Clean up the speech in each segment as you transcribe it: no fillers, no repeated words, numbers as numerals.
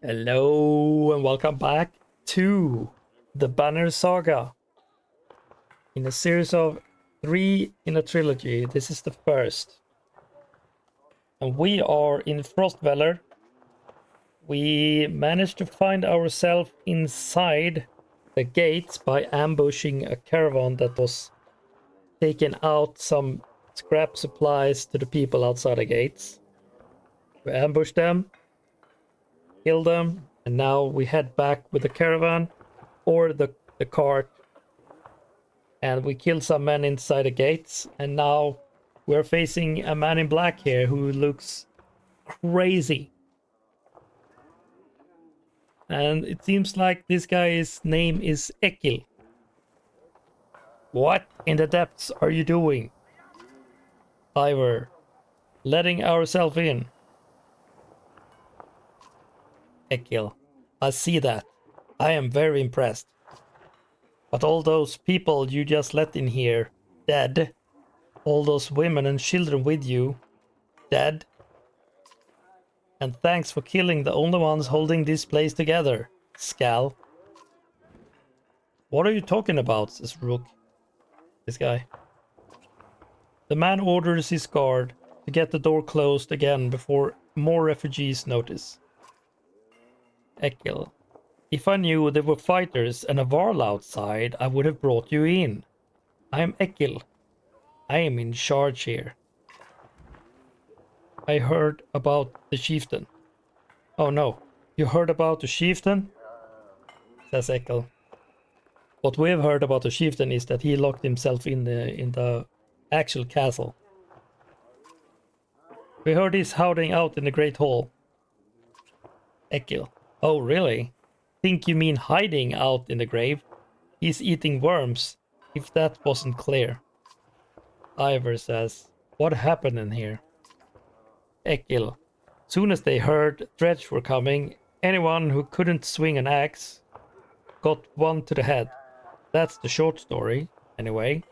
Hello and welcome back to the Banner Saga. In a series of 3 in a trilogy, this is the first. And we are in Frostweller. We managed to find ourselves inside the gates by ambushing a caravan that was taking out some scrap supplies to the people outside the gates. We ambushed them, killed them, and now we head back with the caravan or the cart, and we killed some men inside the gates, and now we're facing a man in black here who looks crazy. And it seems like this guy's name is Ekil. What in the depths are you doing? Ivor, letting ourselves in. Ekil, I see that. I am very impressed. But all those people you just let in here, dead. All those women and children with you, dead. And thanks for killing the only ones holding this place together, Scal. What are you talking about, says Rook. This guy. The man orders his guard to get the door closed again before more refugees notice. Ekil. If I knew there were fighters and a Varl outside, I would have brought you in. I am Ekil. I am in charge here. I heard about the chieftain. Oh no, you heard about the chieftain? Says Ekil. What we have heard about the chieftain is that he locked himself in the actual castle. We heard he's hiding out in the Great Hall. Ekil. Oh really? Think you mean hiding out in the grave? He's eating worms, if that wasn't clear. Ivor says, what happened in here? Ekil. Soon as they heard Dredge were coming, anyone who couldn't swing an axe got one to the head. That's the short story, anyway.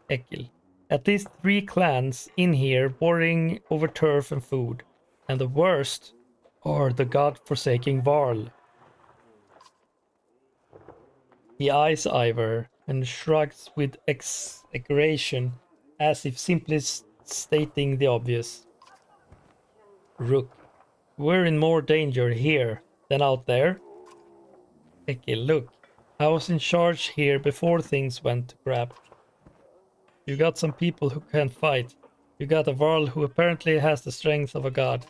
Ekil. At least 3 clans in here warring over turf and food. And the worst are the god-forsaking Varl. He eyes Ivor and shrugs with exaggeration as if simply stating the obvious. Rook. We're in more danger here than out there. Ekil, look. I was in charge here before things went to crap. You got some people who can't fight. You got a Varl who apparently has the strength of a god.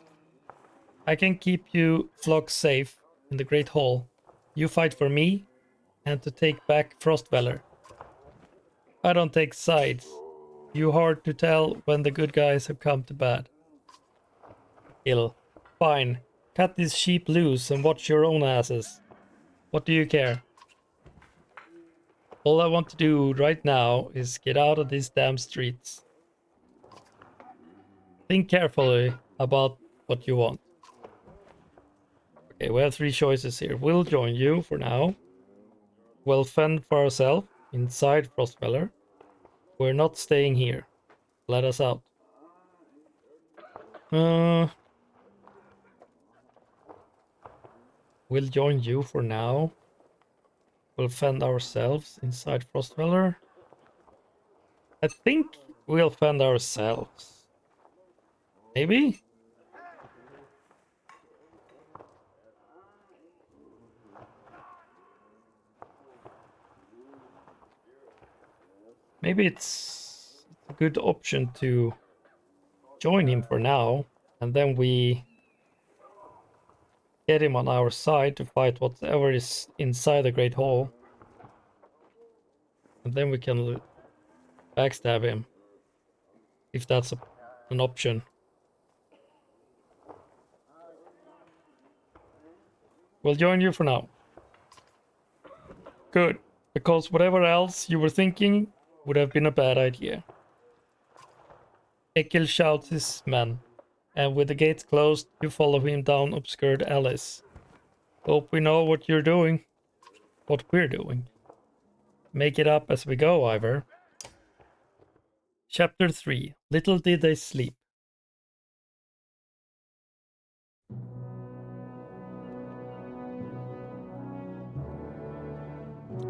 I can keep you flocks safe in the Great Hall. You fight for me and to take back Frostweller. I don't take sides. You hard to tell when the good guys have come to bad. Ill. Fine. Cut these sheep loose and watch your own asses. What do you care? All I want to do right now is get out of these damn streets. Think carefully about what you want. Okay, we have 3 choices here. We'll join you for now. We'll fend for ourselves inside Frostweller. We're not staying here. Let us out. We'll join you for now. We'll fend ourselves inside Frostweller. I think we'll fend ourselves. Maybe? Maybe it's a good option to join him for now, and then we get him on our side to fight whatever is inside the Great Hall. And then we can backstab him, if that's an option. We'll join you for now. Good, because whatever else you were thinking would have been a bad idea. Ekil shouts his men, and with the gates closed, you follow him down obscured alleys. Hope we know what you're doing. What we're doing. Make it up as we go, Ivor. Chapter 3. Little did they sleep.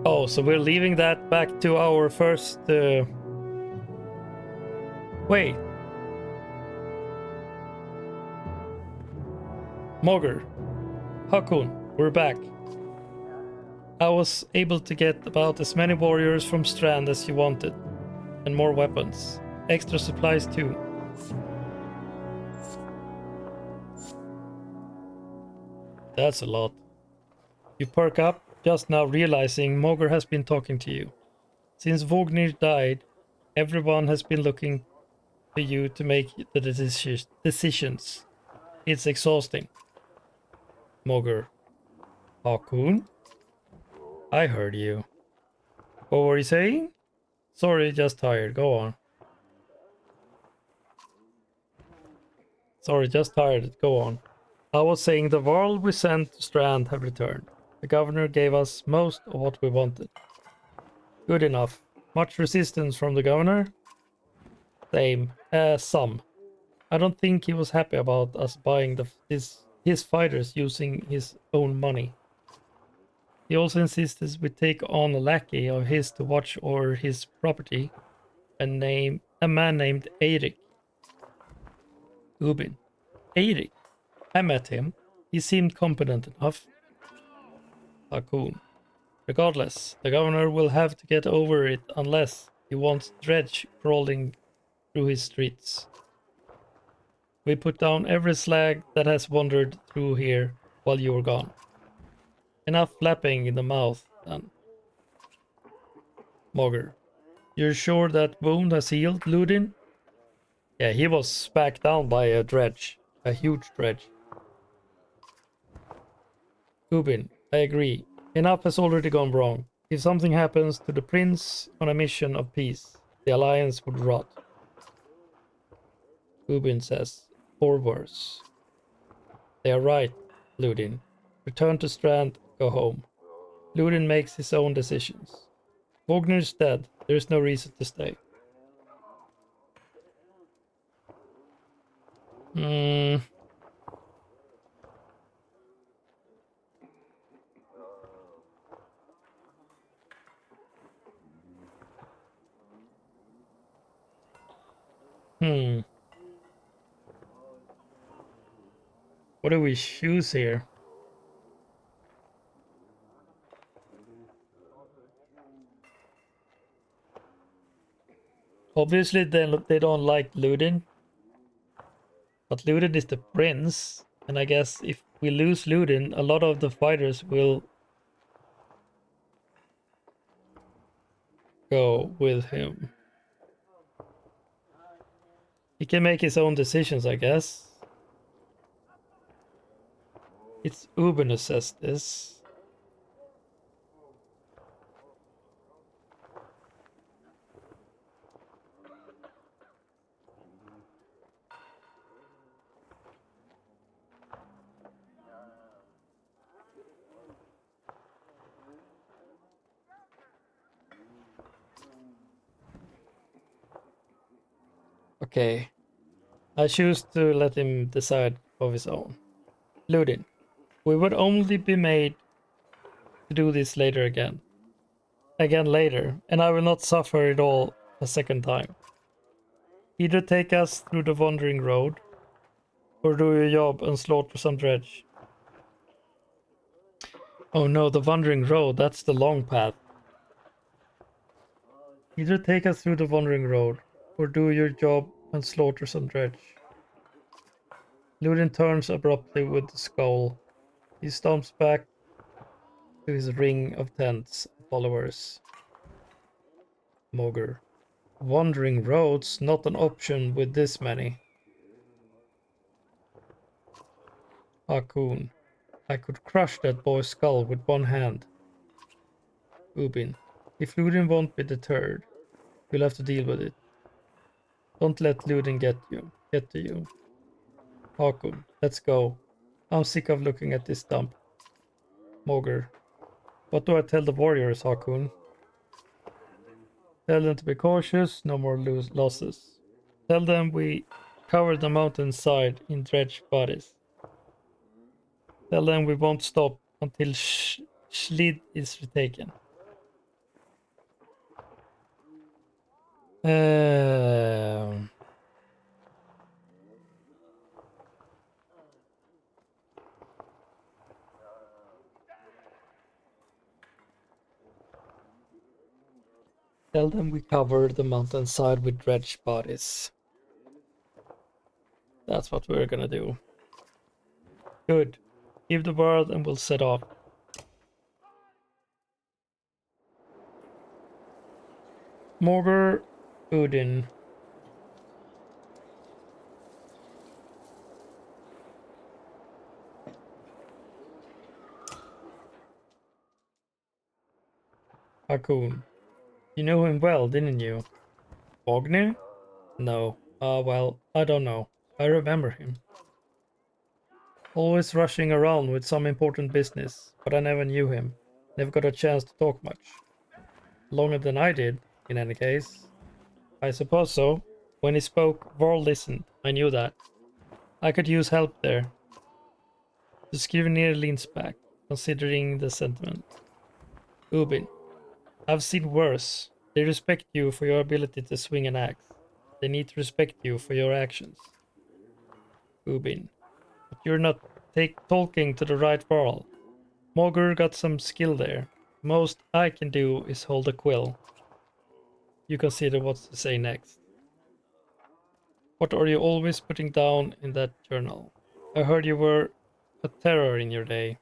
Oh, so we're leaving that back to our first... Wait. Mogger. Hakun, we're back. I was able to get about as many warriors from Strand as you wanted. And more weapons. Extra supplies too. That's a lot. You perk up, just now realizing Mogger has been talking to you. Since Vognir died, everyone has been looking to you to make the decisions. It's exhausting. Mogger. Hakun? I heard you. What were you saying? Sorry, just tired. Go on. Sorry, just tired. Go on. I was saying the world we sent to Strand have returned. The governor gave us most of what we wanted. Good enough. Much resistance from the governor? Same. Some. I don't think he was happy about us buying his fighters using his own money. He also insisted we take on a lackey of his to watch over his property, a man named Eirik. Ubin. Eirik. I met him. He seemed competent enough. Hakun. Regardless, the governor will have to get over it unless he wants dredge crawling through his streets. We put down every slag that has wandered through here while you were gone. Enough flapping in the mouth, then. Mogger. You're sure that wound has healed, Ludin? Yeah, he was smacked down by a dredge. A huge dredge. Ubin. I agree. Enough has already gone wrong. If something happens to the prince on a mission of peace, the alliance would rot. Ubin says, or worse. They are right, Ludin. Return to Strand, go home. Ludin makes his own decisions. Vognir's dead. There is no reason to stay. What do we choose here? Obviously, they don't like Ludin. But Ludin is the prince. And I guess if we lose Ludin, a lot of the fighters will go with him. He can make his own decisions, I guess. It's Ubin who says this. Okay. I choose to let him decide of his own. Ludin, we would only be made to do this later again. Again later, and I will not suffer it all a second time. Either take us through the wandering road, or do your job and slaughter some dredge. Oh no, the wandering road, that's the long path. Either take us through the wandering road, or do your job and slaughter some dredge. Ludin turns abruptly with the skull. He stomps back to his ring of tents and followers. Mogger. Wandering roads, not an option with this many. Hakun. I could crush that boy's skull with one hand. Ubin. If Ludin won't be deterred, you'll have to deal with it. Don't let Ludin get to you. Hakun. Let's go. I'm sick of looking at this dump. Mogger. What do I tell the warriors, Hakun? Tell them to be cautious, no more losses. Tell them we covered the mountainside in dredged bodies. Tell them we won't stop until Schlid is retaken. Um, Tell them we covered the mountainside with dredge bodies. That's what we're gonna do. Good. Give the word and we'll set off. Morgar Udin. Hakun. You know him well, didn't you? Wagner? No. Well, I don't know. I remember him. Always rushing around with some important business, but I never knew him. Never got a chance to talk much. Longer than I did, in any case. I suppose so. When he spoke, Varl listened. I knew that. I could use help there. The Scrivener leans back, considering the sentiment. Ubin. I've seen worse. They respect you for your ability to swing an axe. They need to respect you for your actions. Ubin. But you're not talking to the right Varl. Mogur got some skill there. Most I can do is hold a quill. You consider what to say next. What are you always putting down in that journal? I heard you were a terror in your day.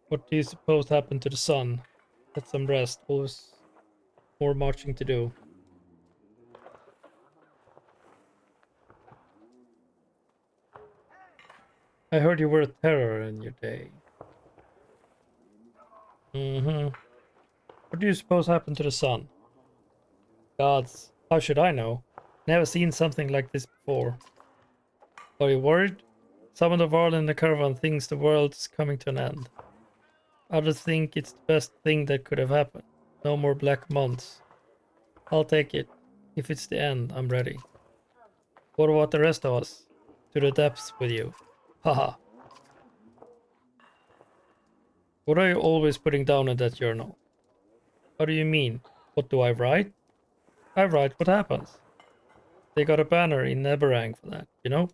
What do you suppose happened to the sun? Get some rest, always more marching to do. I heard you were a terror in your day. What do you suppose happened to the sun? Gods, how should I know? Never seen something like this before. Are you worried? Some of the world in the caravan thinks the world is coming to an end. Others think it's the best thing that could have happened. No more black months. I'll take it. If it's the end, I'm ready. What about the rest of us? To the depths with you. Haha. What are you always putting down in that journal? What do you mean? What do I write? I write what happens. They got a banner in Neberang for that, you know?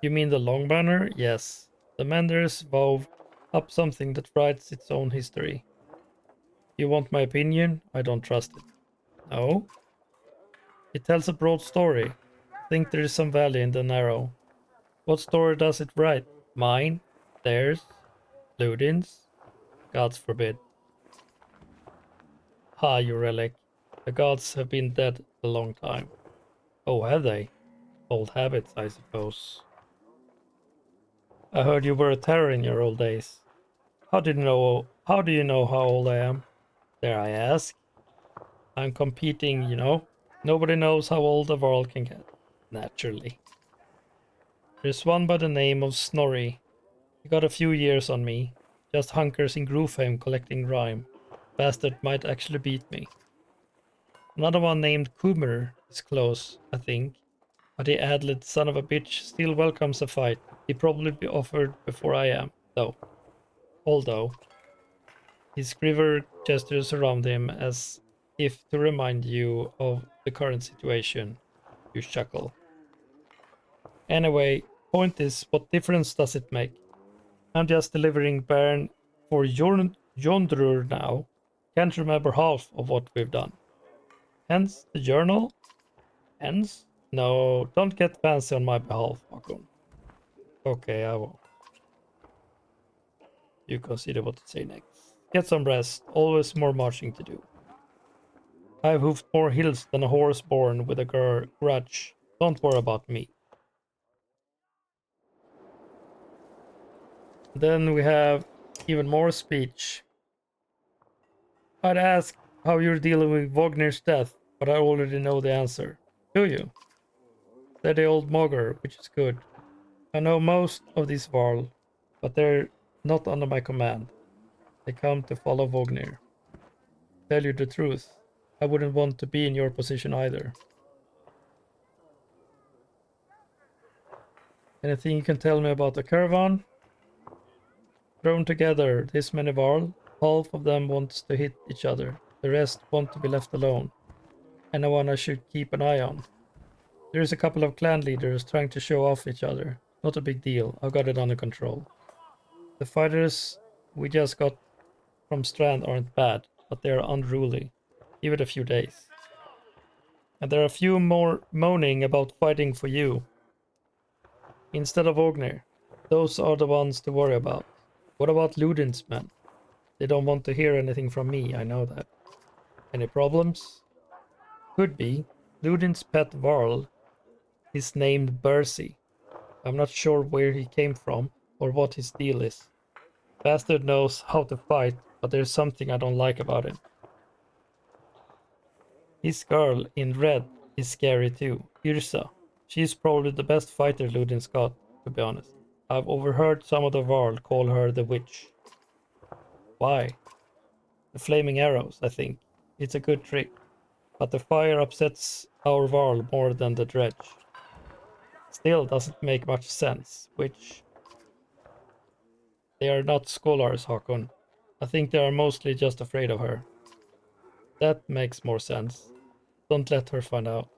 You mean the long banner? Yes. The Menders wove up something that writes its own history. You want my opinion? I don't trust it. No? It tells a broad story. I think there is some value in the narrow. What story does it write? Mine? Theirs? Ludin's? Gods forbid. Ha, you relic. The gods have been dead a long time. Oh, have they? Old habits, I suppose. I heard you were a terror in your old days. How do you know how old I am? Dare I ask? I'm competing, you know. Nobody knows how old the world can get. Naturally. There's one by the name of Snorri. He got a few years on me. Just hunkers in Groofheim collecting rhyme. Bastard might actually beat me. Another one named Kummer is close, I think. But the adlet son of a bitch still welcomes a fight. He'll probably be offered before I am, though. Although, his scriver gestures around him as if to remind you of the current situation. You chuckle. Anyway, point is, what difference does it make? I'm just delivering Bairn for Jondrur now. Can't remember half of what we've done. Hence the journal? Hence? No, don't get fancy on my behalf, Hakon. Okay, I won't. You consider what to say next. Get some rest, always more marching to do. I've hoofed more hills than a horse born with a grudge. Don't worry about me. Then we have even more speech. I'd ask how you're dealing with Wagner's death, but I already know the answer. Do you? Said the old Mogger, which is good. I know most of this Varl, but they're not under my command. They come to follow Wagner. Tell you the truth, I wouldn't want to be in your position either. Anything you can tell me about the caravan? Thrown together, this many Varl, half of them wants to hit each other. The rest want to be left alone. and one I should keep an eye on. There's a couple of clan leaders trying to show off each other. Not a big deal, I've got it under control. The fighters we just got from Strand aren't bad, but they're unruly. Give it a few days. And there are a few more moaning about fighting for you instead of Ognir. Those are the ones to worry about. What about Ludin's men? They don't want to hear anything from me, I know that. Any problems? Could be. Ludin's pet Varl is named Bercy. I'm not sure where he came from or what his deal is. Bastard knows how to fight, but there's something I don't like about him. His girl in red is scary too, Yrsa. She's probably the best fighter Ludin's got, to be honest. I've overheard some of the Varl call her the witch. Why? The flaming arrows, I think. It's a good trick. But the fire upsets our Varl more than the dredge. Still doesn't make much sense, which... They are not scholars, Hakon. I think they are mostly just afraid of her. That makes more sense. Don't let her find out.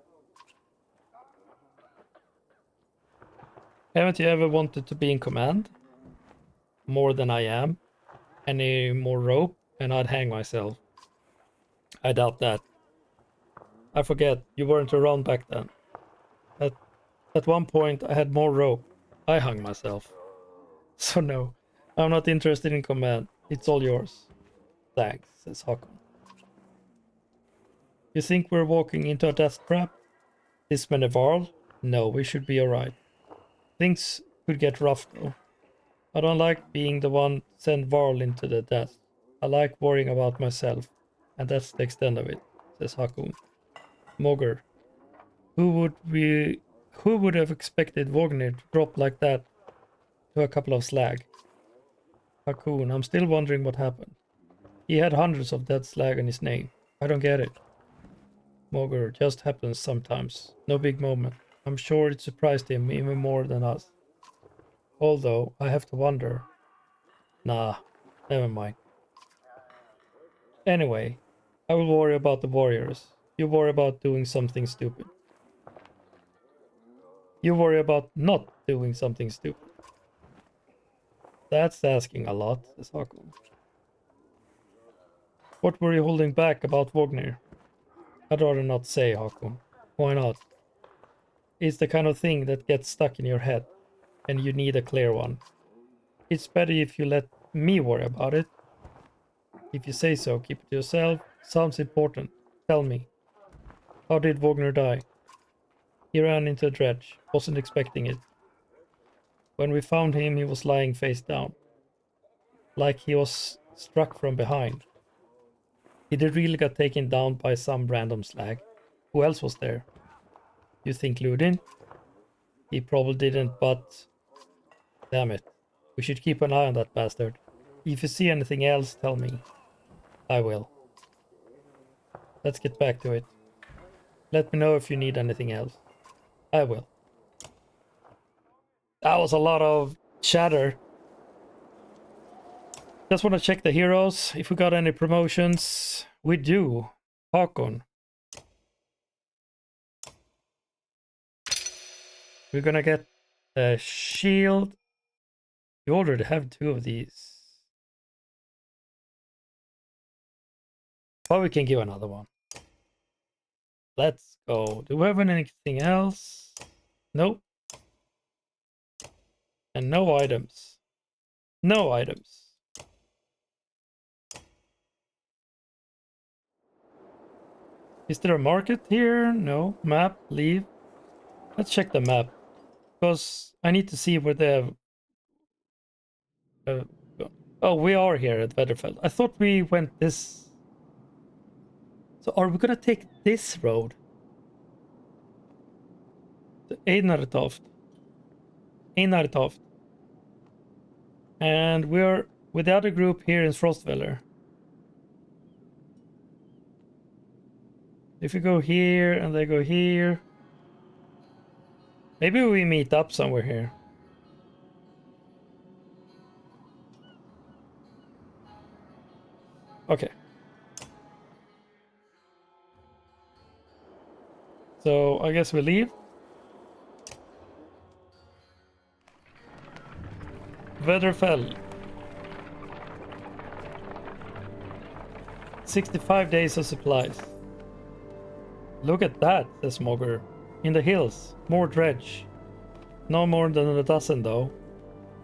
Haven't you ever wanted to be in command? More than I am. Any more rope and I'd hang myself. I doubt that. I forget, you weren't around back then. At one point I had more rope. I hung myself. So no, I'm not interested in command. It's all yours. Thanks, says Hakon. You think we're walking into a death trap? This many Varl? No, we should be alright. Things could get rough though. I don't like being the one to send Varl into the death. I like worrying about myself, and that's the extent of it, says Hakon. Mogr, who would have expected Vognir to drop like that to a couple of slag? Hakon, I'm still wondering what happened. He had hundreds of dead slag in his name. I don't get it. Mogr, just happens sometimes. No big moment. I'm sure it surprised him even more than us. Although, I have to wonder. Nah, never mind. Anyway, I will worry about the warriors. You worry about doing something stupid. You worry about not doing something stupid. That's asking a lot, says Hakon. What were you holding back about Vognir? I'd rather not say, Hakon. Why not? It's the kind of thing that gets stuck in your head, and you need a clear one. It's better if you let me worry about it. If you say so, keep it to yourself. Sounds important. Tell me. How did Vognir die? He ran into a dredge. Wasn't expecting it. When we found him, he was lying face down. Like he was struck from behind. He did really get taken down by some random slag. Who else was there? You think Ludin? He probably didn't, but... Damn it. We should keep an eye on that bastard. If you see anything else, tell me. I will. Let's get back to it. Let me know if you need anything else. I will. That was a lot of chatter. Just want to check the heroes. If we got any promotions. We do. Hakon. We're gonna get a shield. You already have two of these. But we can give another one. Let's go. Do we have anything else? Nope. And no items. No items. Is there a market here? No. Map. Leave. Let's check the map. Because I need to see where they have... oh, we are here at Weatherfell. I thought we went this... So are we gonna take this road? To Einartoft. Einartoft. And we're with the other group here in Frostweller. If we go here and they go here... Maybe we meet up somewhere here. Okay. So I guess we leave. Weatherfell. 65 days of supplies. Look at that, says Mogger. In the hills, more dredge. No more than a dozen though.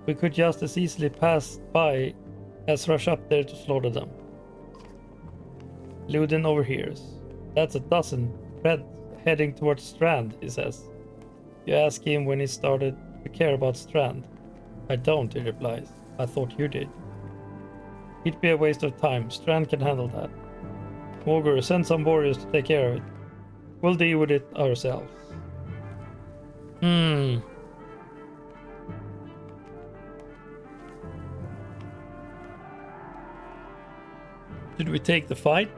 We could just as easily pass by as rush up there to slaughter them. Ludin overhears. That's a dozen red heading towards Strand, he says. You ask him when he started to care about Strand. I don't, he replies. I thought you did. It'd be a waste of time. Strand can handle that. Mogger, send some warriors to take care of it. We'll deal with it ourselves. Should we take the fight?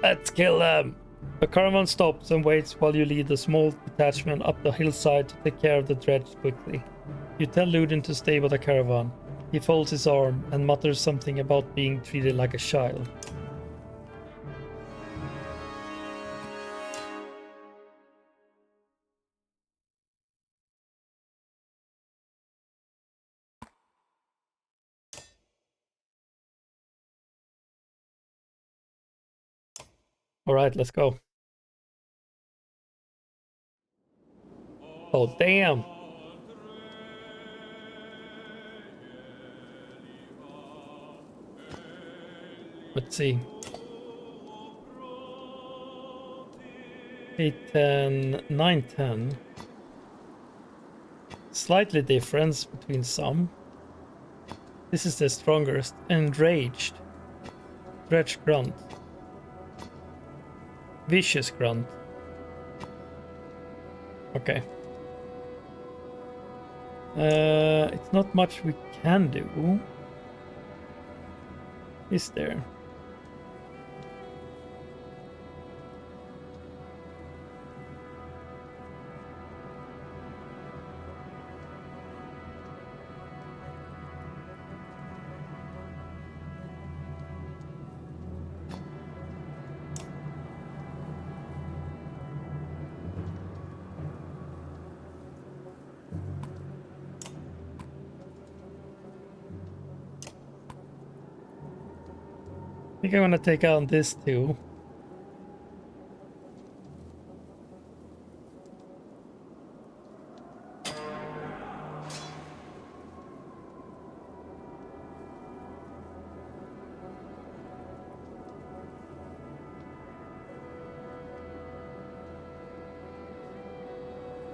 Let's kill them! The caravan stops and waits while you lead a small detachment up the hillside to take care of the dredge quickly. You tell Ludin to stay with the caravan. He folds his arm and mutters something about being treated like a child. Alright, let's go. Oh, damn! Let's see. 8, 10, 9, 10. Slightly difference between some. This is the strongest. Enraged. Stretch grunt. Vicious grunt. Okay. It's not much we can do. Is there? I think I'm gonna take out this too.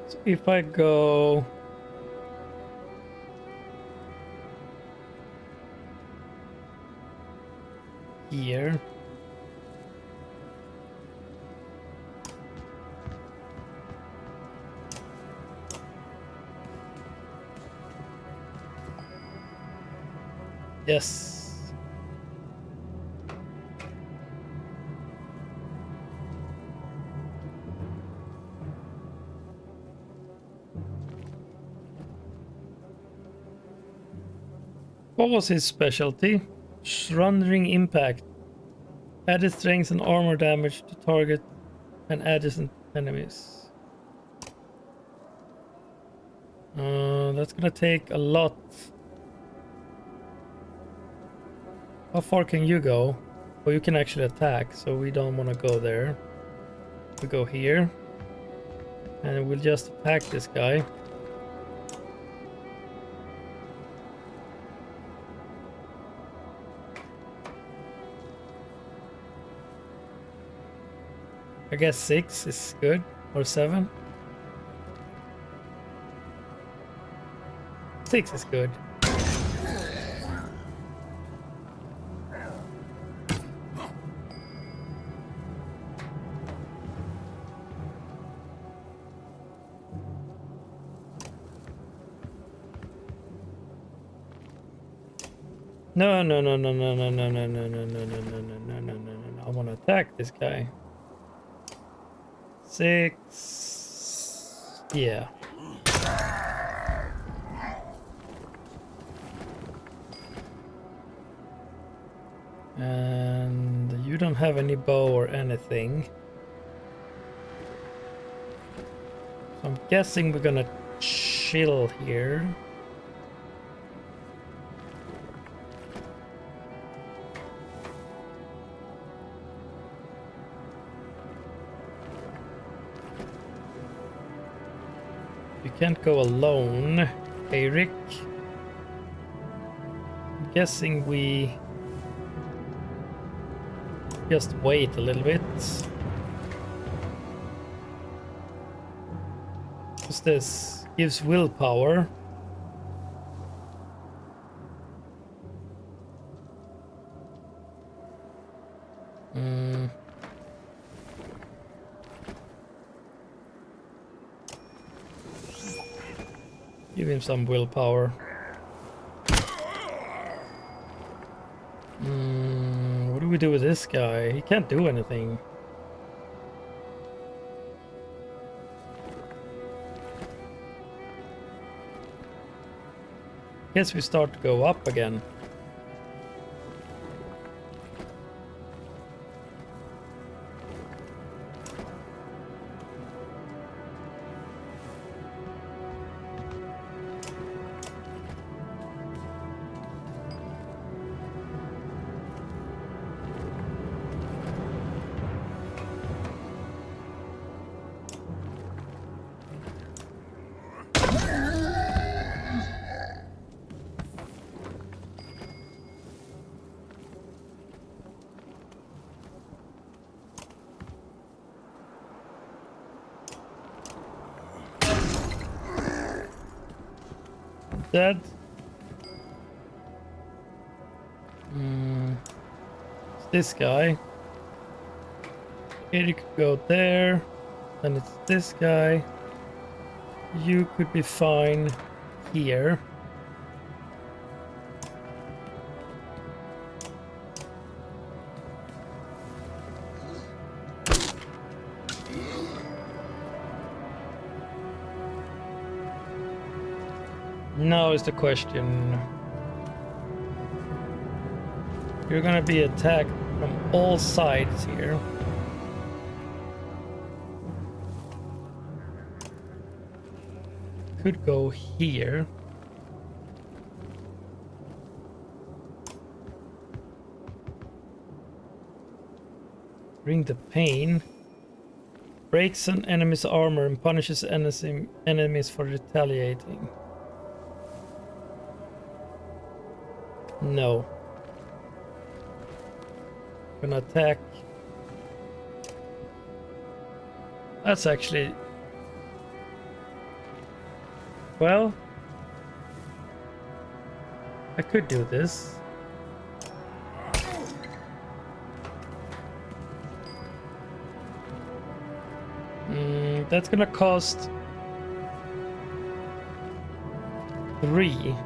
So if I go here. Yes. What was his specialty? Shrundering impact. Added strength and armor damage to target and adjacent enemies. That's gonna take a lot. How far can you go? Well, you can actually attack, so we don't want to go there. We go here. And we'll just attack this guy. I guess 6 is good, or 7. 6 is good. No, no, no, no, no, no, no, no, no, no, no, no, no, no, no, no, no, no. I want to attack this guy. 6. Yeah. And you don't have any bow or anything. So I'm guessing we're gonna chill here. You can't go alone, Eric. I'm guessing we just wait a little bit. Because this gives willpower. Give him some willpower. What do we do with this guy? He can't do anything. Guess we start to go up again. Dead. It's this guy. Here you could go there. And it's this guy. You could be fine here. Now is the question. You're gonna be attacked from all sides here. Could go here. Bring the pain. Breaks an enemy's armor and punishes enemies for retaliating. No. Gonna attack. That's actually... Well... I could do this. That's gonna cost 3.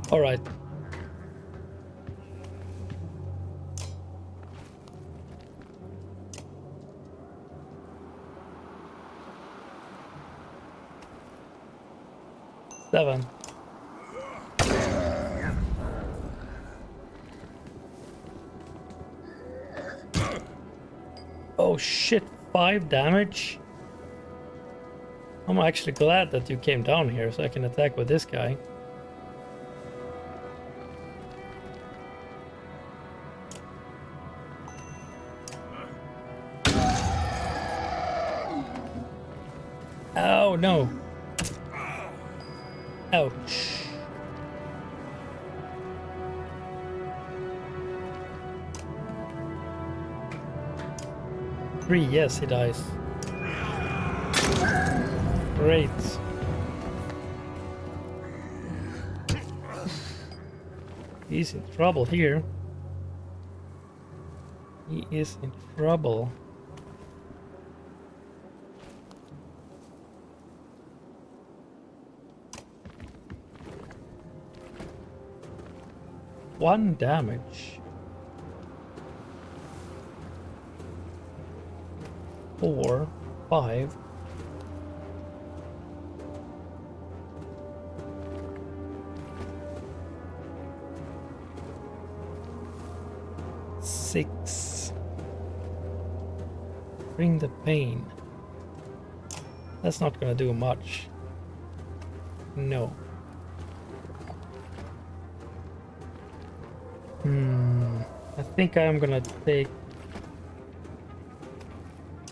All right. Seven. Oh shit, 5 damage? I'm actually glad that you came down here so I can attack with this guy. Oh no. Ouch. Three, yes, he dies. Great. He's in trouble here. He is in trouble. One damage. 4, 5. 6. Bring the pain. That's not gonna do much. No. I think I'm gonna take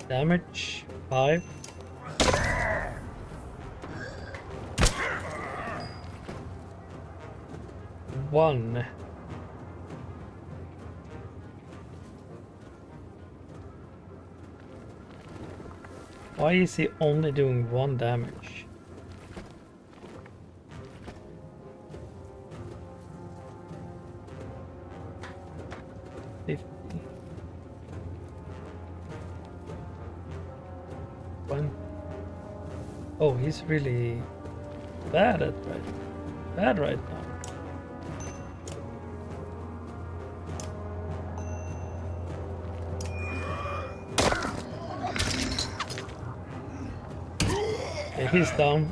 damage 5. One. Why is he only doing 1 damage? One. Oh, he's really bad right now. Okay, he's down.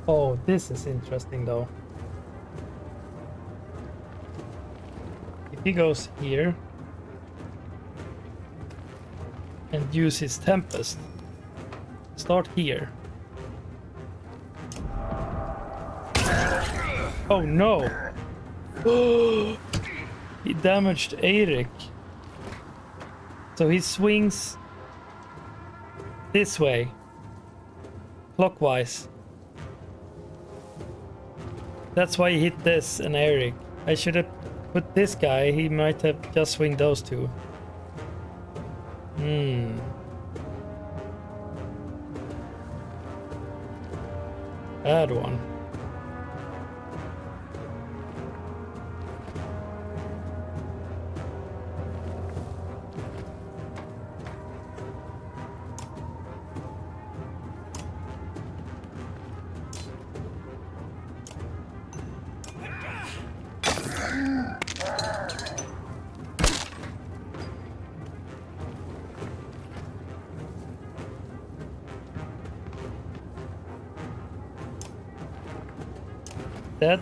Oh, this is interesting though. If he goes here and uses Tempest, start here. Oh no! He damaged Eirik. So he swings this way, clockwise. That's why he hit this and Eirik. I should have put this guy, he might have just swing those two. Bad one. Dead.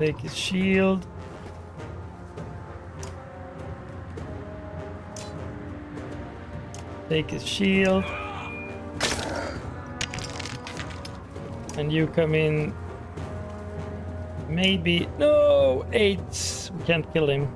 Take his shield. Take his shield. And you come in. Maybe. No! 8. We can't kill him.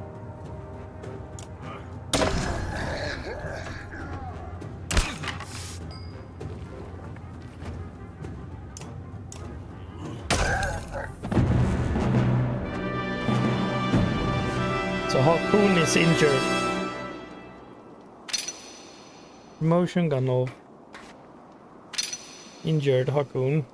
So Hakun is injured. Promotion gone off. Injured Hakun.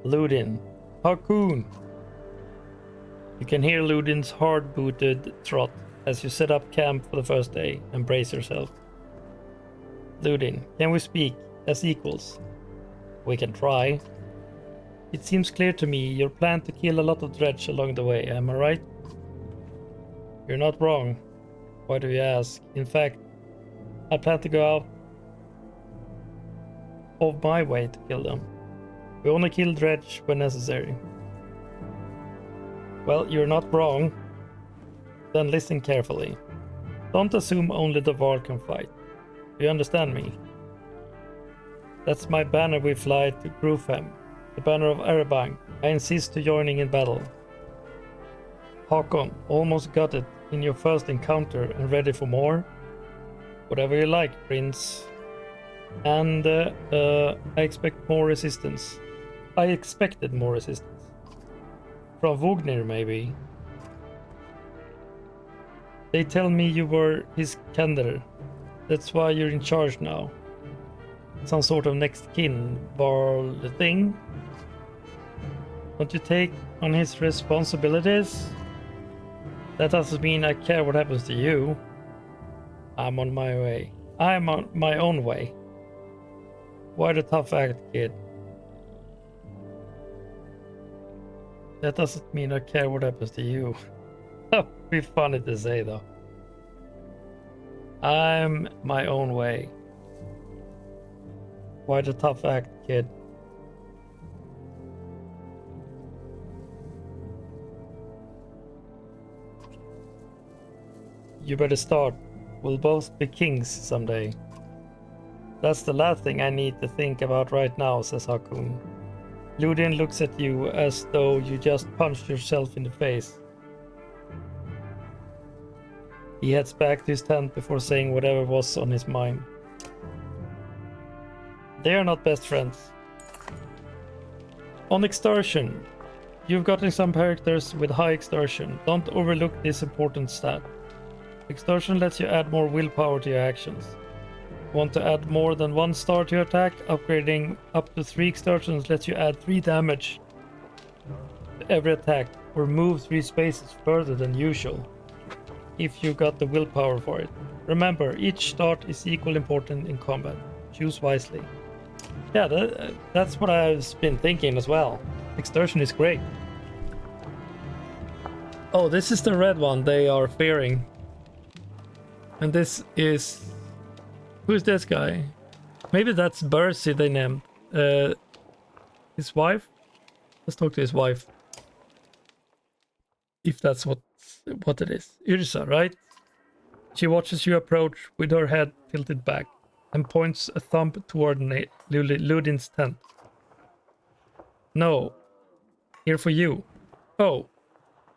Ludin. Hakun. You can hear Ludin's hard-booted trot as you set up camp for the first day and brace yourself. Ludin, can we speak as equals? We can try. It seems clear to me your plan to kill a lot of dredge along the way, am I right? You're not wrong. Why do you ask? In fact, I plan to go out of my way to kill them. We only kill dredge when necessary. Well, you're not wrong. Then listen carefully. Don't assume only the Varl can fight. Do you understand me? That's my banner we fly to Grufhem. The banner of Erebang. I insist to joining in battle. Hakon, almost got it in your first encounter and ready for more? Whatever you like, Prince. And I expect more resistance. I expected more resistance. From Vognir, maybe. They tell me you were his Kender. That's why you're in charge now. Some sort of next kin, Varl the thing? Don't you take on his responsibilities? That doesn't mean I care what happens to you. I'm on my way. I'm on my own way. Why the tough act, kid? That doesn't mean I care what happens to you. That would be funny to say, though. I'm my own way. Why the tough act, kid? You better start. We'll both be kings someday. That's the last thing I need to think about right now, says Hakun. Ludin looks at you as though you just punched yourself in the face. He heads back to his tent before saying whatever was on his mind. They are not best friends. On extortion. You've gotten some characters with high extortion. Don't overlook this important stat. Extortion lets you add more willpower to your actions. Want to add more than 1 star to your attack? Upgrading up to 3 extortions lets you add 3 damage to every attack or move 3 spaces further than usual if you got the willpower for it. Remember, each start is equally important in combat. Choose wisely. Yeah, that's what I've been thinking as well. Extortion is great. Oh, this is the red one they are fearing. And this is... Who's this guy? Maybe that's Bercy they named. His wife? Let's talk to his wife. If that's what it is. Yrsa, right? She watches you approach with her head tilted back and points a thumb toward Ludin's tent. No. Here for you. Oh.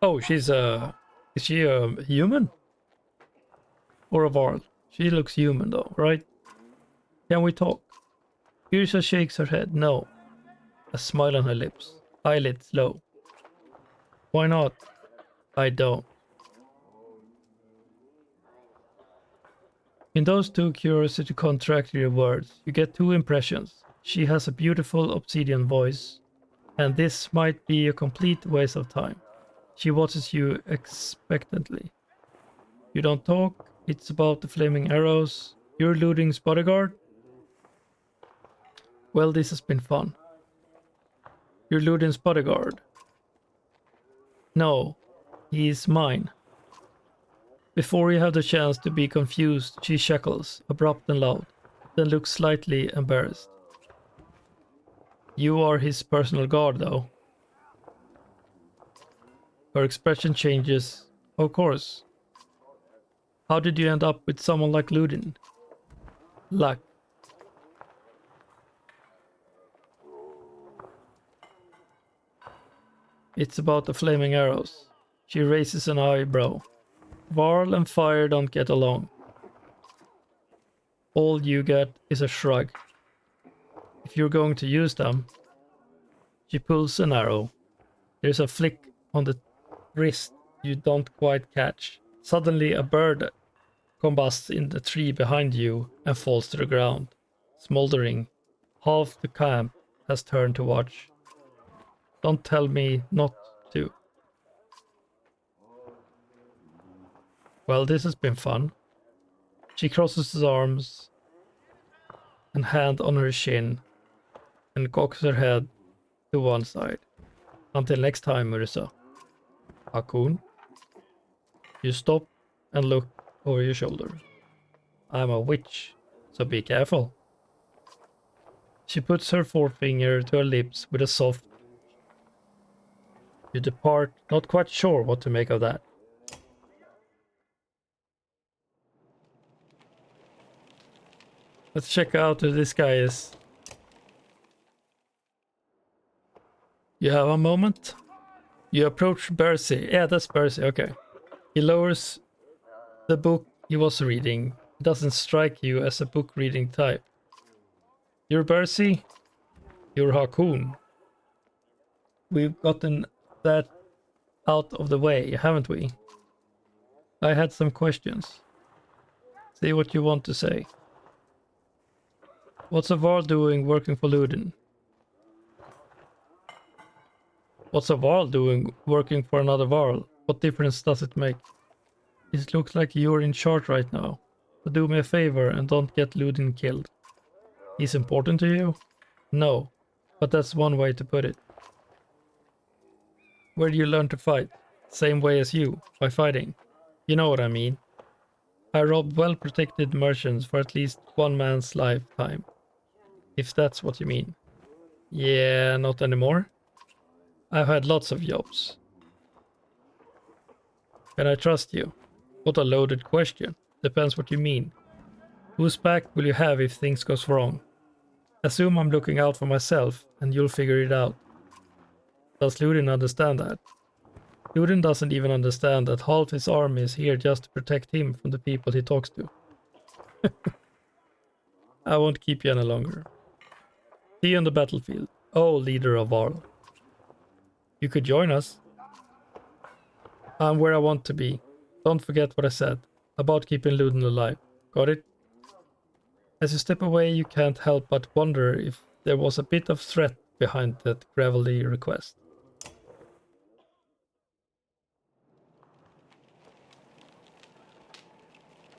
Oh, she's a... Is she a human? Or a Varl? She looks human though, right? Can we talk? Yrsa shakes her head. No. A smile on her lips. Eyelids low. Why not? I don't. In those 2 curiosity contradictory words, you get 2 impressions. She has a beautiful obsidian voice, and this might be a complete waste of time. She watches you expectantly. You don't talk. It's about the flaming arrows. You're Ludin's bodyguard? Well, this has been fun. You're Ludin's bodyguard. No, he is mine. Before you have the chance to be confused, she chuckles, abrupt and loud, then looks slightly embarrassed. You are his personal guard, though. Her expression changes. Of course. How did you end up with someone like Ludin? Luck. It's about the flaming arrows. She raises an eyebrow. Varl and fire don't get along. All you get is a shrug. If you're going to use them... She pulls an arrow. There's a flick on the wrist you don't quite catch. Suddenly a bird combusts in the tree behind you and falls to the ground, smoldering. Half the camp has turned to watch. Don't tell me not to. Well, this has been fun. She crosses her arms and hand on her chin and cocks her head to one side. Until next time, Ursa. Hakun, you stop and look over your shoulder. I'm a witch, so be careful. She puts her forefinger to her lips with a soft... You depart, not quite sure what to make of that. Let's check out who this guy is. You have a moment? You approach Bercy. Yeah, that's Bercy, okay. He lowers the book he was reading. It doesn't strike you as a book reading type. You're Bercy? You're Hakun. We've gotten that out of the way, haven't we? I had some questions. Say what you want to say. What's a Varl doing working for Ludin? What's a Varl doing working for another Varl? What difference does it make? It looks like you're in charge right now. So do me a favor and don't get Ludin killed. He's important to you? No, but that's one way to put it. Where do you learn to fight? Same way as you, by fighting. You know what I mean. I robbed well-protected merchants for at least one man's lifetime. If that's what you mean. Yeah, not anymore. I've had lots of jobs. Can I trust you? What a loaded question. Depends what you mean. Whose back will you have if things goes wrong? Assume I'm looking out for myself and you'll figure it out. Does Ludin understand that? Ludin doesn't even understand that half his army is here just to protect him from the people he talks to. I won't keep you any longer. See you on the battlefield. Oh, leader of Varl. You could join us. I'm where I want to be. Don't forget what I said about keeping Ludin alive. Got it? As you step away, you can't help but wonder if there was a bit of threat behind that gravelly request.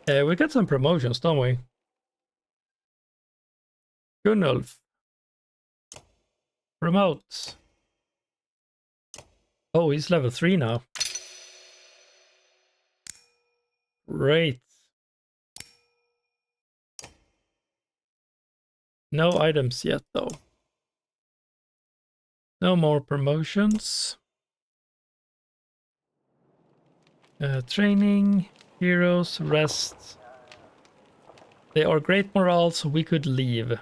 We got some promotions, don't we? Gunnulf. Promotes. Oh, he's level 3 now. Great. No items yet, though. No more promotions. Training, heroes, rest. They are great morale, so we could leave.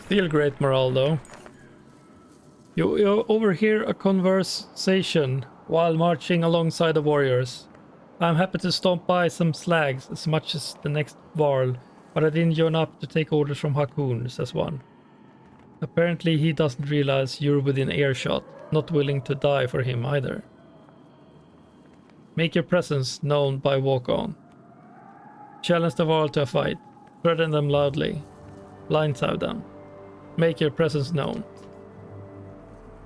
Still great morale, though. You overhear a conversation while marching alongside the warriors. I'm happy to stomp by some slags as much as the next Varl, but I didn't join up to take orders from Hakun, says one. Apparently he doesn't realize you're within earshot, not willing to die for him either. Make your presence known by walk on. Challenge the Varl to a fight. Threaten them loudly. Blindside them. Make your presence known.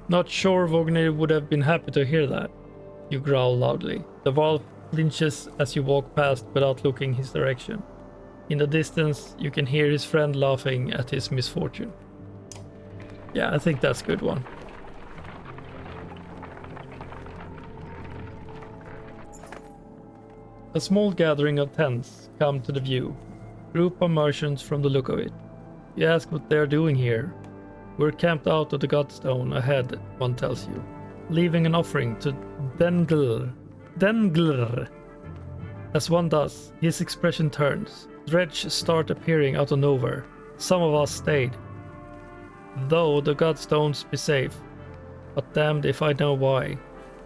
Not sure Vognir would have been happy to hear that. You growl loudly. The Varl flinches as you walk past without looking his direction. In the distance, you can hear his friend laughing at his misfortune. Yeah, I think that's a good one. A small gathering of tents come to the view. Group of merchants from the look of it. You ask what they're doing here. We're camped out of the Godstone ahead, one tells you. Leaving an offering to Denglr. As one does, his expression turns. Dredge start appearing out of nowhere. Some of us stayed. Though the Godstones be safe. But damned if I know why.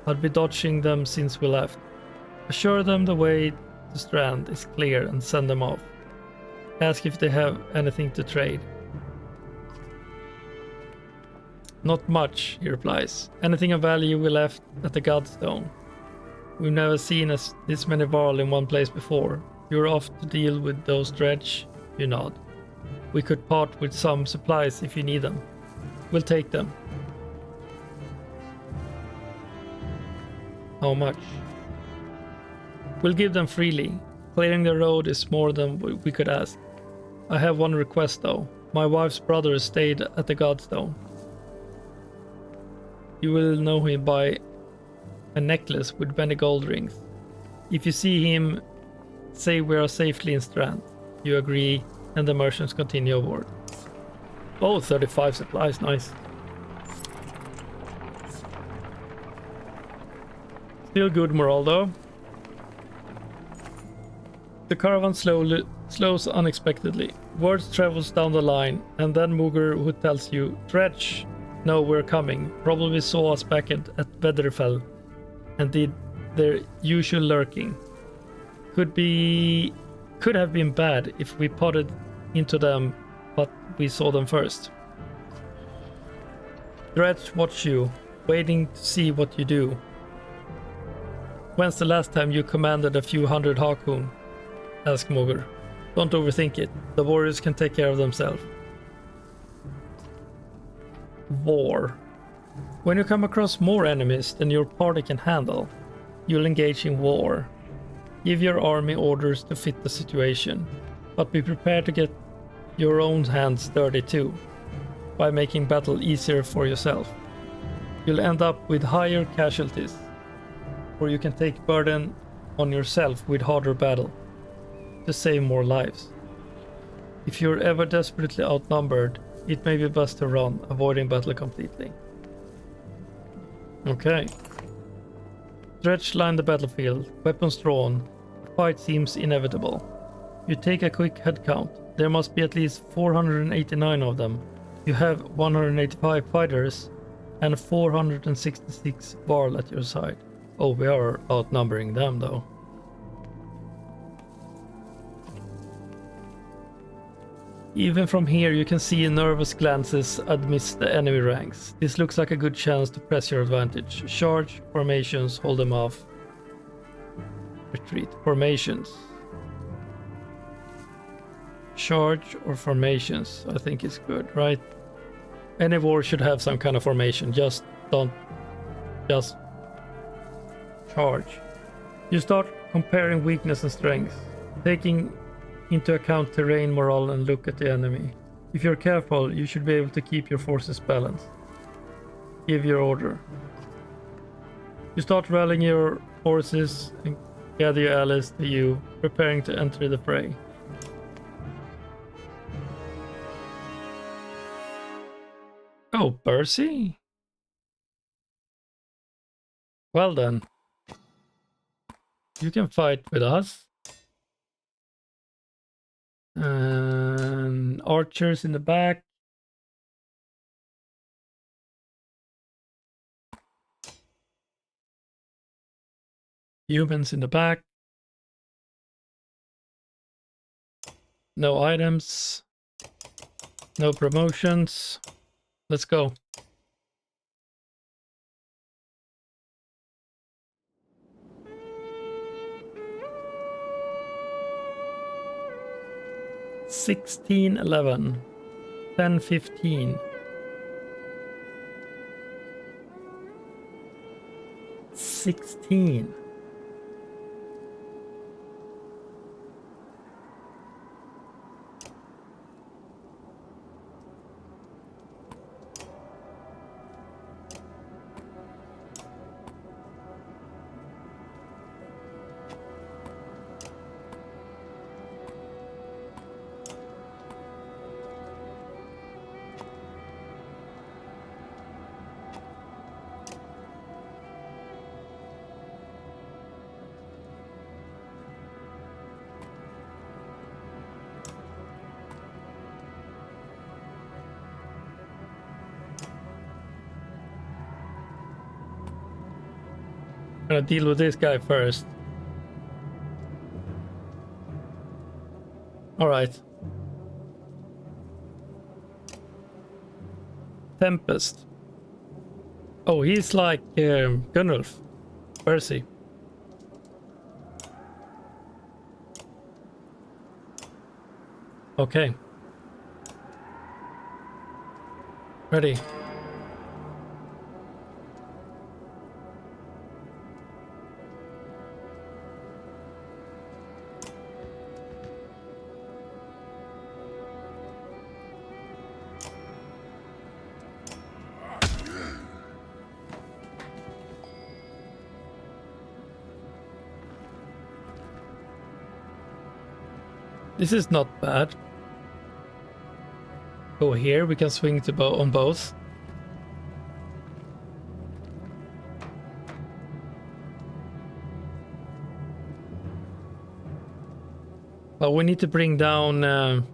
I'd be dodging them since we left. Assure them the way to Strand is clear and send them off. Ask if they have anything to trade. Not much, he replies. Anything of value we left at the Godstone. We've never seen this many Varl in one place before. You're off to deal with those dredge? You nod. We could part with some supplies if you need them. We'll take them. How much? We'll give them freely. Clearing the road is more than we could ask. I have one request though. My wife's brother stayed at the Godstone. You will know him by a necklace with many gold rings. If you see him, say we are safely in Strand. You agree, and the merchants continue aboard. Oh, 35 supplies, nice. Still good morale though. The caravan slows unexpectedly. Word travels down the line, and then Mugur, who tells you, Dredge, no, we're coming. Probably saw us back at Vedderfell and did their usual lurking. Could have been bad if we potted into them, but we saw them first. Dredge watch you, waiting to see what you do. When's the last time you commanded a few hundred Hakun? Asked Mugur. Don't overthink it. The warriors can take care of themselves. War. When you come across more enemies than your party can handle, you'll engage in war. Give your army orders to fit the situation, but be prepared to get your own hands dirty too, by making battle easier for yourself. You'll end up with higher casualties, or you can take burden on yourself with harder battle to save more lives. If you're ever desperately outnumbered, it may be best to run, avoiding battle completely. Okay. Stretch line the battlefield, weapons drawn. Fight seems inevitable. You take a quick head count. There must be at least 489 of them. You have 185 fighters and 466 Varl at your side. Oh, we are outnumbering them though. Even from here you can see nervous glances amidst the enemy ranks. This looks like a good chance to press your advantage. Charge, formations, hold them off. Retreat, formations. Charge or formations, I think is good, right? Any war should have some kind of formation, just charge. You start comparing weakness and strength, taking into account terrain, morale, and look at the enemy. If you're careful, you should be able to keep your forces balanced. Give your order. You start rallying your forces and gather your allies to you, preparing to enter the fray. Oh, Percy? Well then. You can fight with us. And archers in the back. Humans in the back. No items. No promotions. Let's go. $16, $11, $10, $15. $16. I'm gonna deal with this guy first. Alright. Tempest. Oh, he's like Gunnulf. Percy. Okay. Ready. This is not bad. Go here, we can swing to on both. But we need to bring down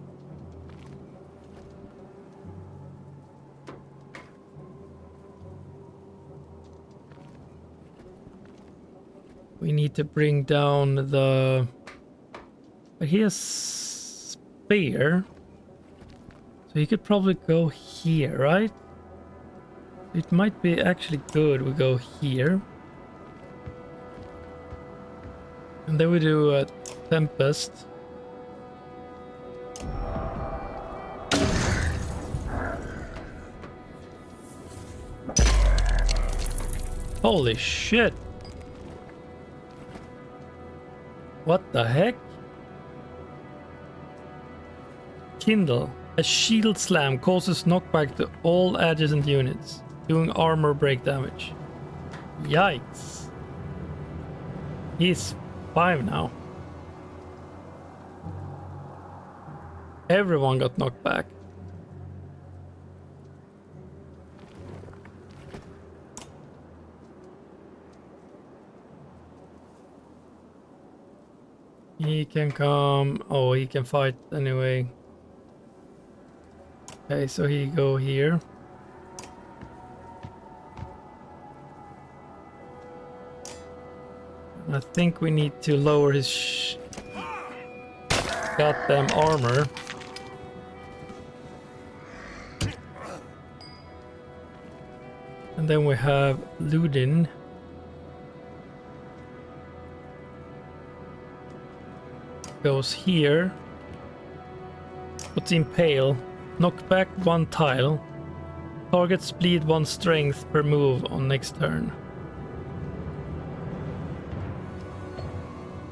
we need to bring down the... He has spear, so he could probably go here, right? It might be actually good we go here. And then we do a Tempest. Holy shit. What the heck? Kindle. A shield slam causes knockback to all adjacent units, doing armor break damage. Yikes. He's 5 now. Everyone got knocked back. He can come. Oh, he can fight anyway. Okay, so he go here. I think we need to lower his goddamn armor. And then we have Ludin. Goes here. Puts impale. Knock back 1 tile. Targets bleed 1 strength per move on next turn.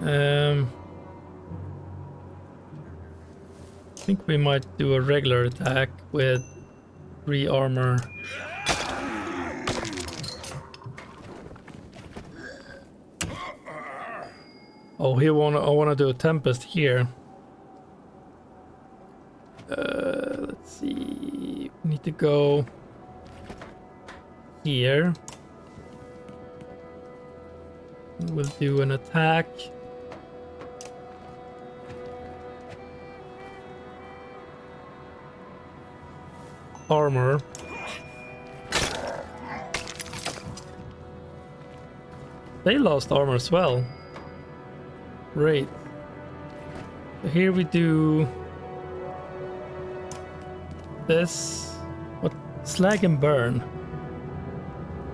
I think we might do a regular attack with 3 armor. Oh, I wanna do a tempest here. Let's see. We need to go here. We'll do an attack. Armor. They lost armor as well. Great. So here we do this. What? Slag and burn.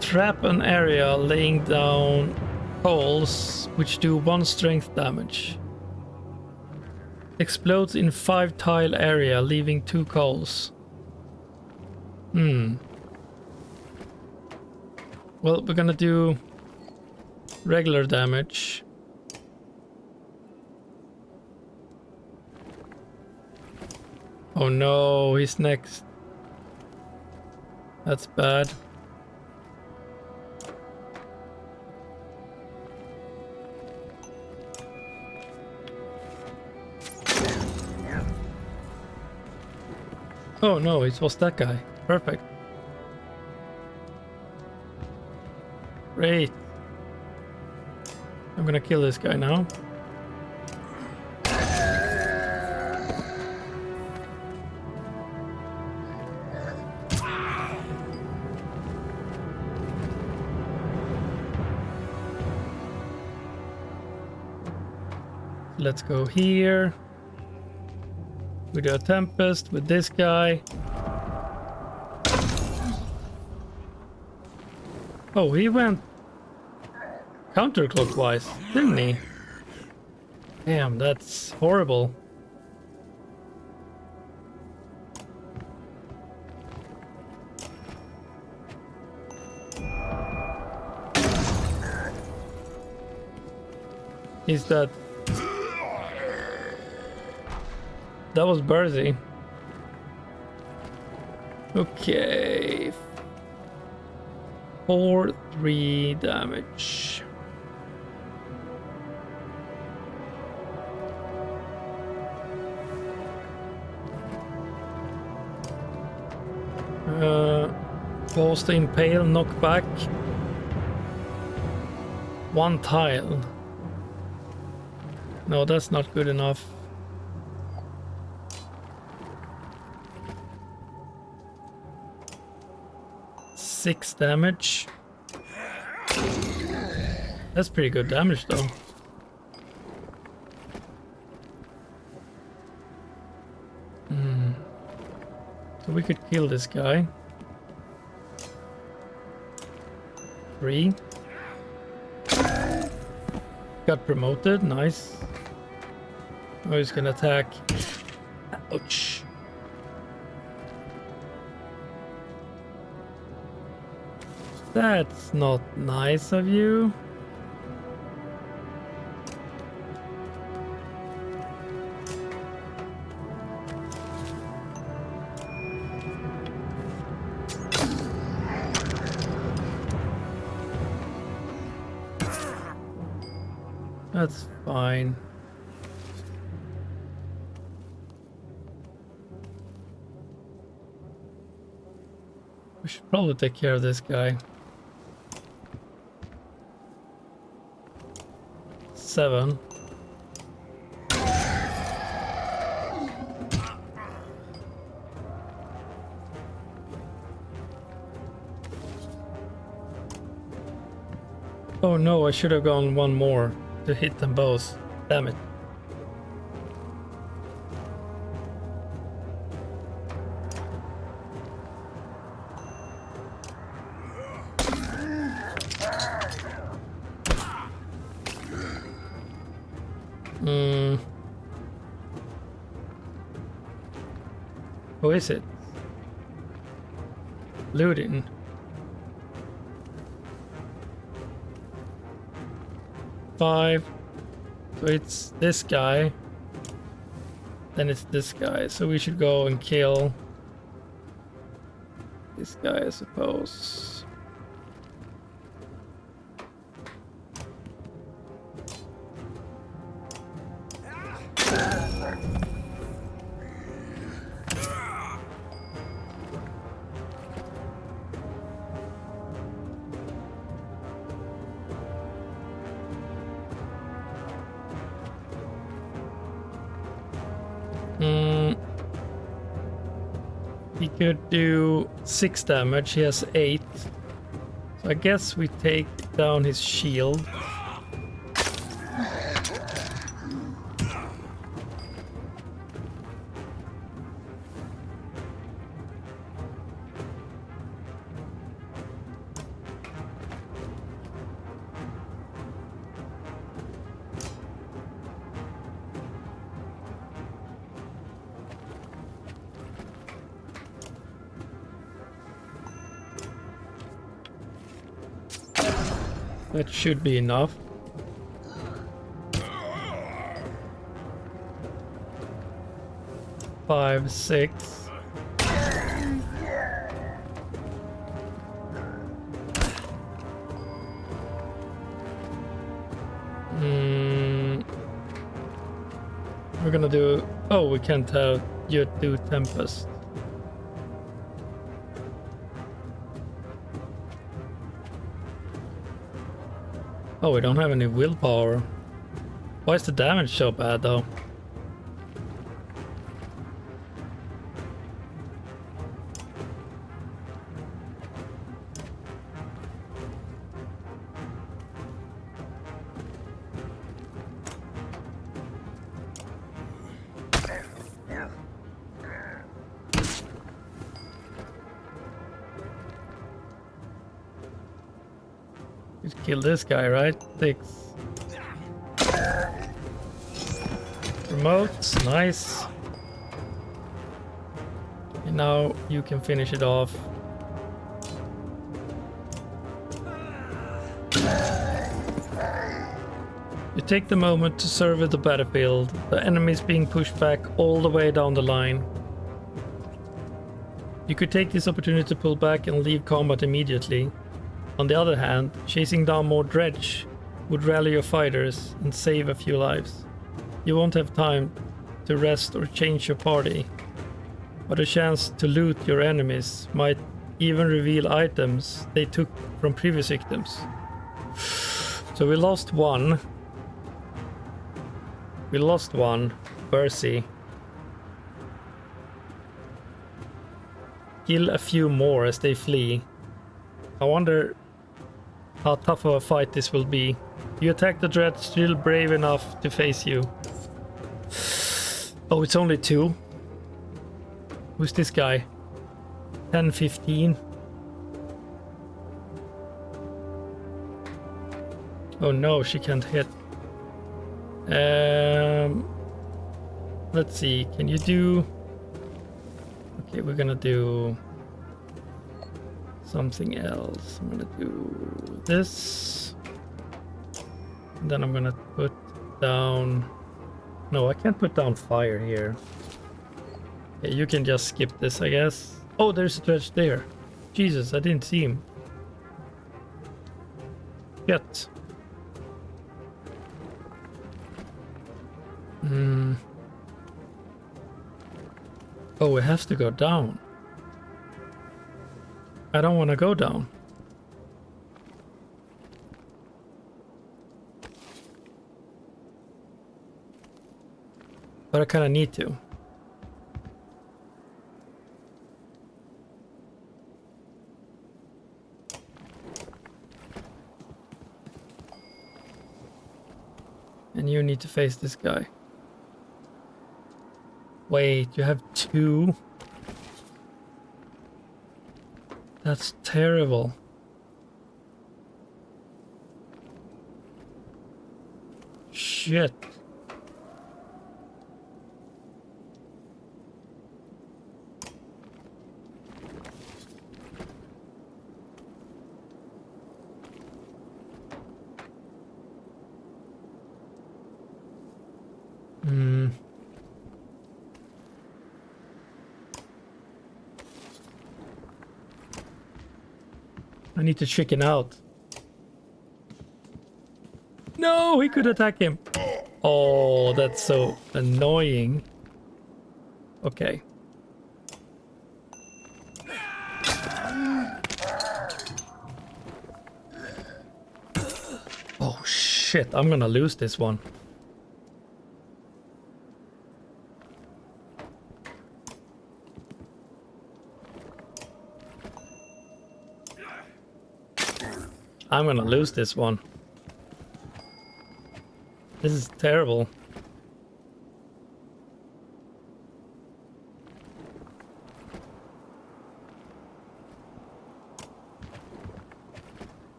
Trap an area laying down coals which do 1 strength damage. Explodes in 5 tile area, leaving 2 coals. Well, we're gonna do regular damage. Oh no, he's next. That's bad. Oh no, it was that guy. Perfect. Great. I'm gonna kill this guy now. Let's go here. We do a tempest with this guy. Oh, he went counterclockwise, didn't he? Damn, that's horrible. He's dead. That was Burzy. Okay. 4-3 damage. Falls to impale, knock back. 1 tile. No, that's not good enough. Six damage. That's pretty good damage though. So we could kill this guy. 3. Got promoted, nice. Oh, he's gonna attack. Ouch. That's not nice of you. That's fine. We should probably take care of this guy. 7. Oh no, I should have gone one more to hit them both. Damn it. Who is it? Looting. Five. So it's this guy. Then it's this guy. So we should go and kill this guy, I suppose. He could do 6 damage, he has 8. So I guess we take down his shield. That should be enough. Five, 6. We're gonna do... Oh, we can't have you do Tempest. Oh, we don't have any willpower. Why is the damage so bad though? Just kill this guy, right? 6. Remote, nice. And now you can finish it off. You take the moment to survey the battlefield. The enemy is being pushed back all the way down the line. You could take this opportunity to pull back and leave combat immediately. On the other hand, chasing down more dredge would rally your fighters and save a few lives. You won't have time to rest or change your party, but a chance to loot your enemies might even reveal items they took from previous victims. So we lost one. We lost one, Percy. Kill a few more as they flee. I wonder how tough of a fight this will be. You attack the dread, still brave enough to face you. Oh, it's only 2. Who's this guy? 10, 15. Oh no, she can't hit. Let's see, can you do... Okay, we're gonna do something else. I'm gonna do this. And then I'm gonna put down... No, I can't put down fire here. Okay, you can just skip this, I guess. Oh, there's a dredge there. Jesus, I didn't see him. Shit. Oh, it has to go down. I don't want to go down. But I kind of need to. And you need to face this guy. Wait, you have two? That's terrible. Shit. I need to chicken out. No, he could attack him. Oh, that's so annoying. Okay. Oh shit, I'm gonna lose this one. I'm gonna lose this one. This is terrible.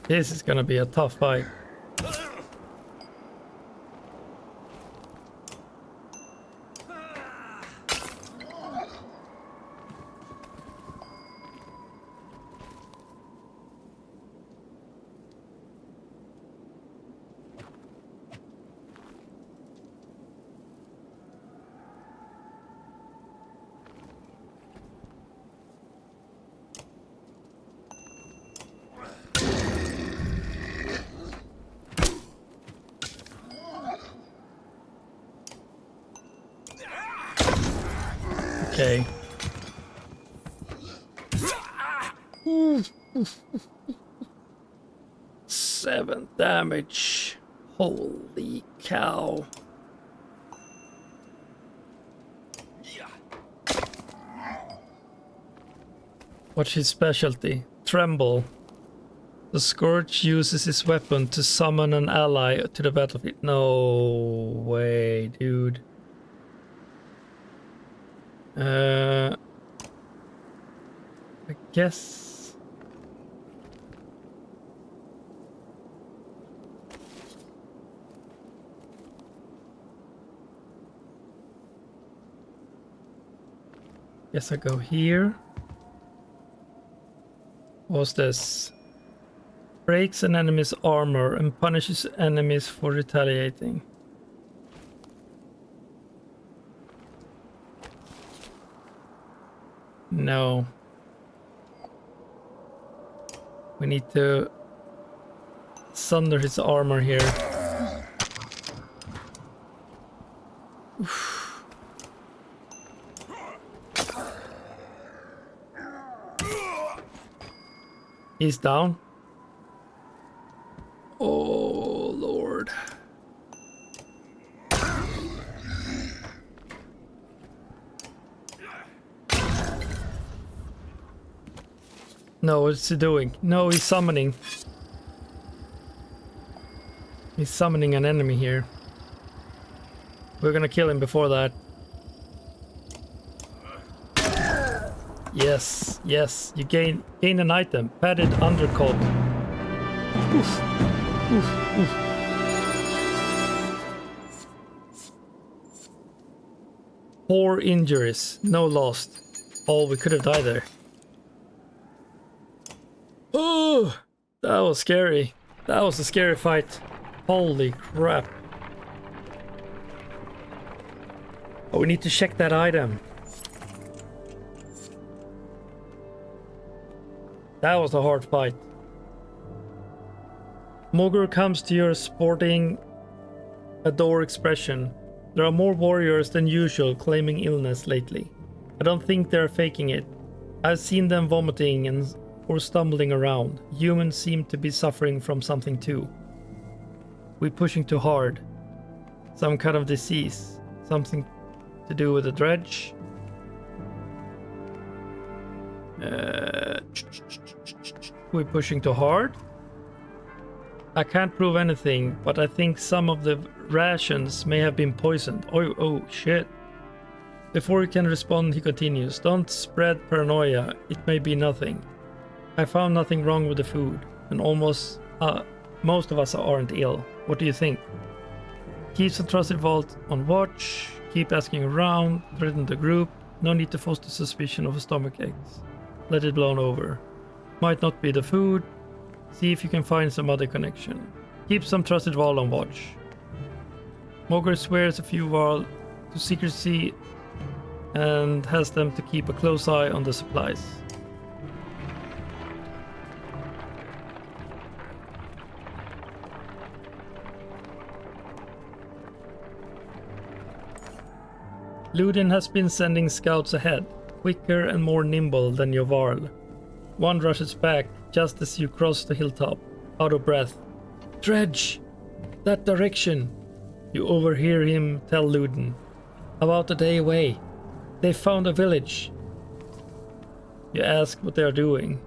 This is gonna be a tough fight. Okay. 7 damage. Holy cow. What's his specialty? Tremble. The Scourge uses his weapon to summon an ally to the battlefield. No way, dude. I guess. Guess I go here. What's this? Breaks an enemy's armor and punishes enemies for retaliating. No. We need to sunder his armor here. Oof. He's down. Oh, Lord. No, what's he doing? No, he's summoning. He's summoning an enemy here. We're gonna kill him before that. Yes, yes. You gain an item. Padded undercoat. Oof. Oof, oof. Four injuries, no lost. Oh, we could have died there. Oh, that was scary. That was a scary fight. Holy crap. Oh, we need to check that item. That was a hard fight. Mogul comes to you sporting a door expression. There are more warriors than usual claiming illness lately. I don't think they're faking it. I've seen them vomiting or stumbling around. Humans seem to be suffering from something too. We're pushing too hard. Some kind of disease. Something to do with the dredge. We're pushing too hard. I can't prove anything, but I think some of the rations may have been poisoned. Oh shit. Before he can respond, he continues. Don't spread paranoia. It may be nothing. I found nothing wrong with the food, and most of us aren't ill. What do you think? Keep the trusted vault on watch. Keep asking around. Threaten the group. No need to foster suspicion of stomach aches. Let it blow over. Might not be the food. See if you can find some other connection. Keep some trusted vault on watch. Mogul swears a few vault to secrecy and has them to keep a close eye on the supplies. Ludin has been sending scouts ahead, quicker and more nimble than Yovarl. One rushes back just as you cross the hilltop, out of breath. Dredge! That direction! You overhear him tell Ludin. About a day away. They found a village. You ask what they are doing.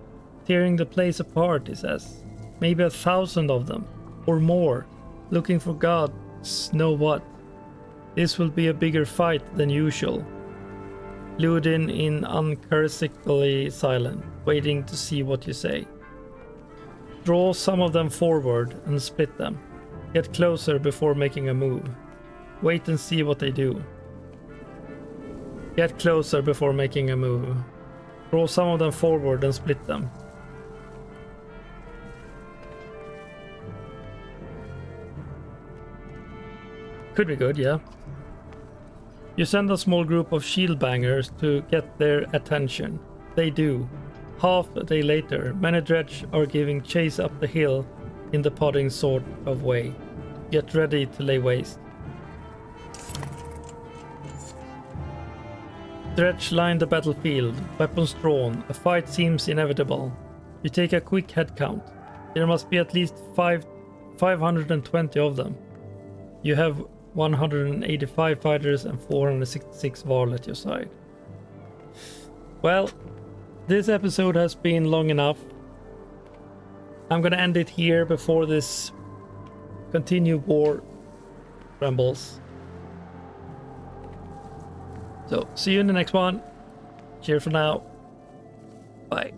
Tearing the place apart, he says. Maybe 1,000 of them, or more, looking for gods know what. This will be a bigger fight than usual. Ludin in uncharacteristically silent, waiting to see what you say. Draw some of them forward and split them. Get closer before making a move. Wait and see what they do. Get closer before making a move. Draw some of them forward and split them. Could be good, yeah. You send a small group of shield bangers to get their attention. They do. Half a day later, many dredge are giving chase up the hill in the podding sort of way. Get ready to lay waste. Dredge line the battlefield, weapons drawn. A fight seems inevitable. You take a quick head count. There must be at least 520 of them. You have 185 fighters and 466 Varl at your side. Well, this episode has been long enough. I'm gonna end it here before this continued war rambles. So, see you in the next one. Cheers for now. Bye.